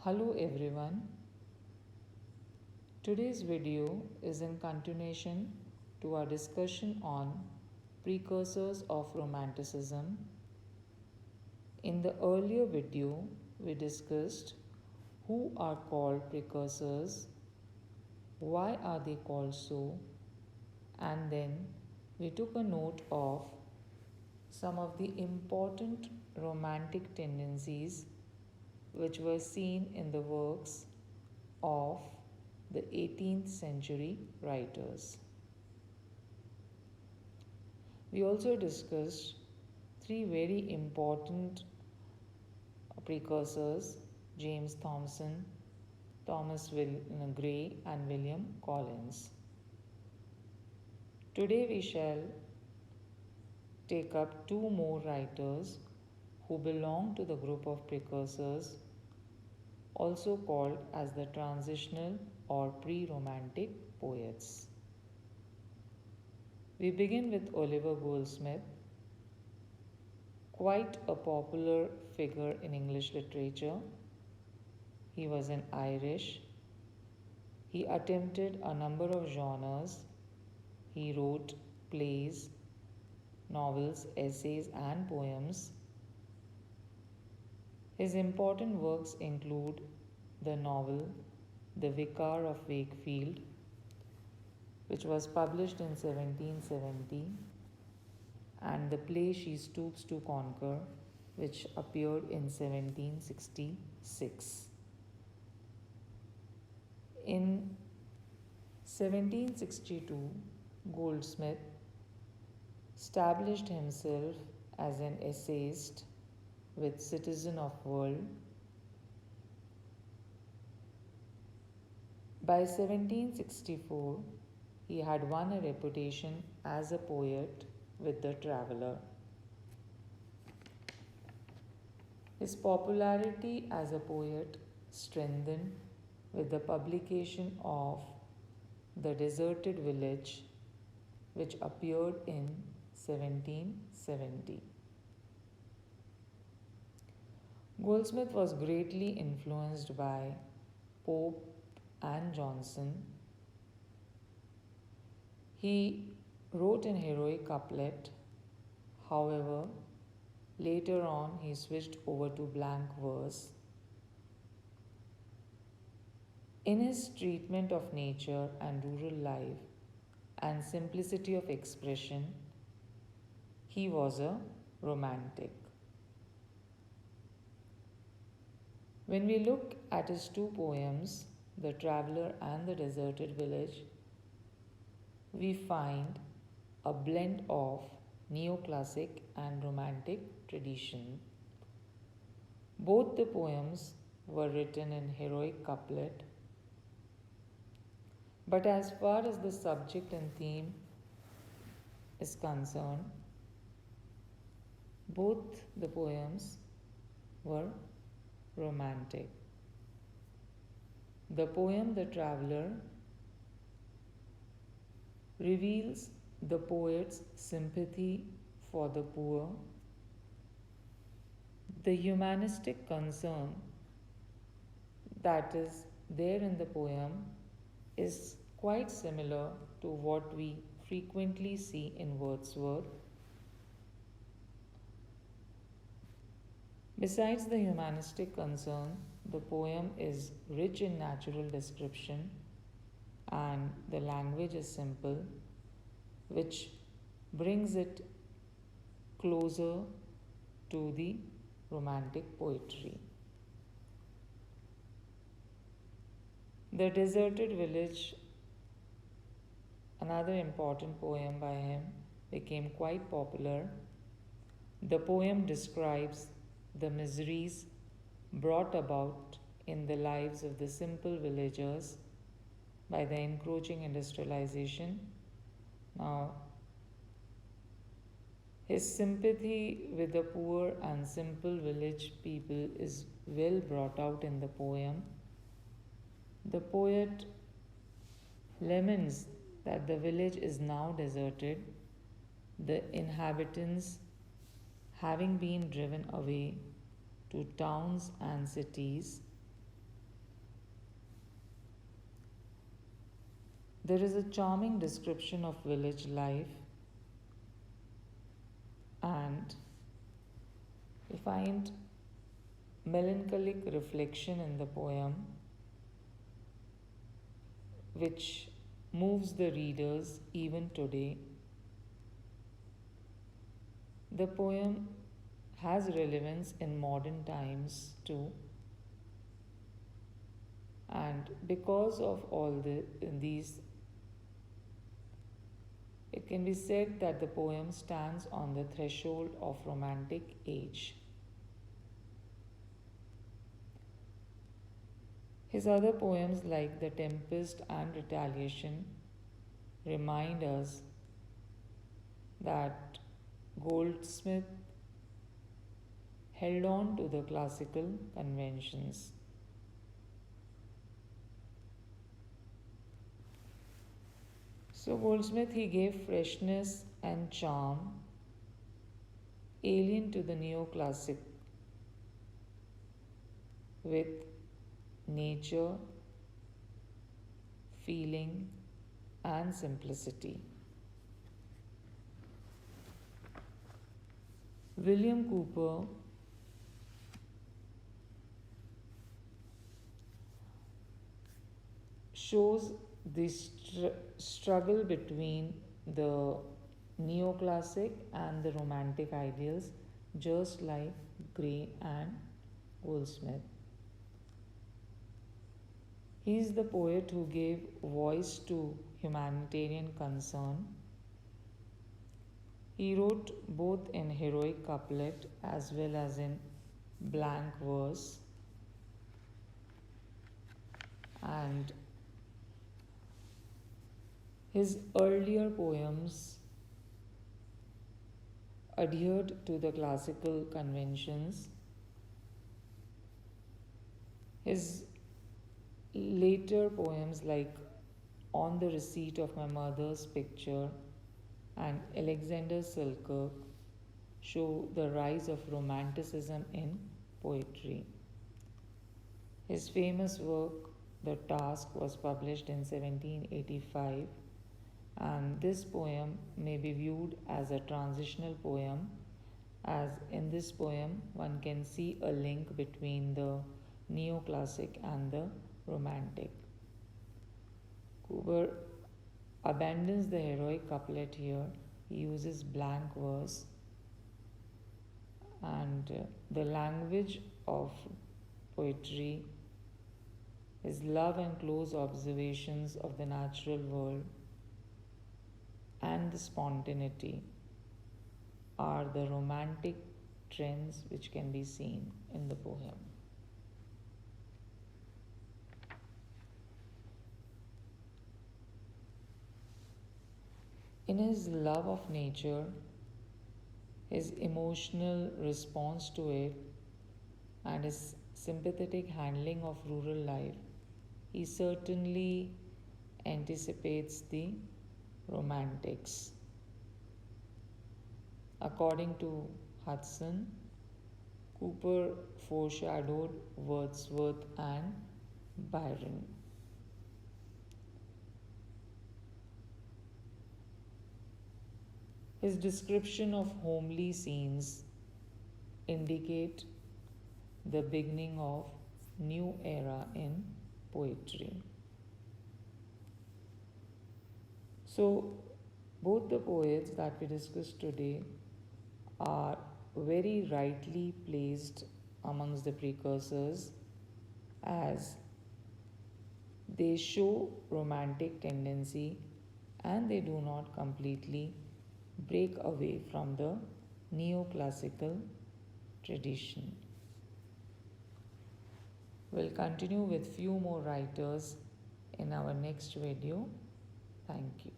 Hello everyone. Today's video is in continuation to our discussion on precursors of Romanticism. In the earlier video, we discussed who are called precursors, why are they called so, and then we took a note of some of the important romantic tendencies which were seen in the works of the 18th century writers. We also discussed three very important precursors: James Thomson, Gray, and William Collins. Today we shall take up two more writers who belong to the group of precursors, also called as the transitional or pre-romantic poets. We begin with Oliver Goldsmith, quite a popular figure in English literature. He was an Irish. He attempted a number of genres. He wrote plays, novels, essays, and poems. His important works include the novel The Vicar of Wakefield, which was published in 1770, and the play She Stoops to Conquer, which appeared in 1766. In 1762, Goldsmith established himself as an essayist with Citizen of World. By 1764, he had won a reputation as a poet with The Traveller. His popularity as a poet strengthened with the publication of The Deserted Village, which appeared in 1770. Goldsmith was greatly influenced by Pope and Johnson. He wrote an heroic couplet. However, later on he switched over to blank verse. In his treatment of nature and rural life and simplicity of expression, he was a romantic. When we look at his two poems, The Traveller and The Deserted Village, we find a blend of neoclassic and romantic tradition. Both the poems were written in heroic couplet, but as far as the subject and theme is concerned, both the poems were romantic. The poem The Traveller reveals the poet's sympathy for the poor. The humanistic concern that is there in the poem is quite similar to what we frequently see in Wordsworth. Besides the humanistic concern, the poem is rich in natural description and the language is simple, which brings it closer to the romantic poetry. The Deserted Village, another important poem by him, became quite popular. The poem describes the miseries brought about in the lives of the simple villagers by the encroaching industrialization. Now, his sympathy with the poor and simple village people is well brought out in the poem. The poet laments that the village is now deserted, the inhabitants having been driven away to towns and cities, There is a charming description of village life, and we find melancholic reflection in the poem, which moves the readers even today. The poem has relevance in modern times too, and because of all these, it can be said that the poem stands on the threshold of romantic age. His other poems, like The Tempest and Retaliation, remind us that Goldsmith held on to the classical conventions. So Goldsmith, he gave freshness and charm alien to the neoclassic with nature, feeling, and simplicity. William Cooper shows the struggle between the neoclassic and the romantic ideals, just like Gray and Goldsmith. He is the poet who gave voice to humanitarian concern. He wrote both in heroic couplet as well as in blank verse, and his earlier poems adhered to the classical conventions. His later poems, like On the Receipt of My Mother's Picture and Alexander Selkirk, show the rise of Romanticism in poetry. His famous work, The Task, was published in 1785, and this poem may be viewed as a transitional poem, as in this poem one can see a link between the neoclassic and the romantic. Cooper abandons the heroic couplet here. He uses blank verse, and the language of poetry is love and close observations of the natural world, and the spontaneity are the romantic trends which can be seen in the poem. In his love of nature, his emotional response to it, and his sympathetic handling of rural life, he certainly anticipates the romantics. According to Hudson, Cooper foreshadowed Wordsworth and Byron. His description of homely scenes indicate the beginning of new era in poetry. So both the poets that we discussed today are very rightly placed amongst the precursors, as they show romantic tendency and they do not completely break away from the neoclassical tradition. We'll continue with few more writers in our next video. Thank you.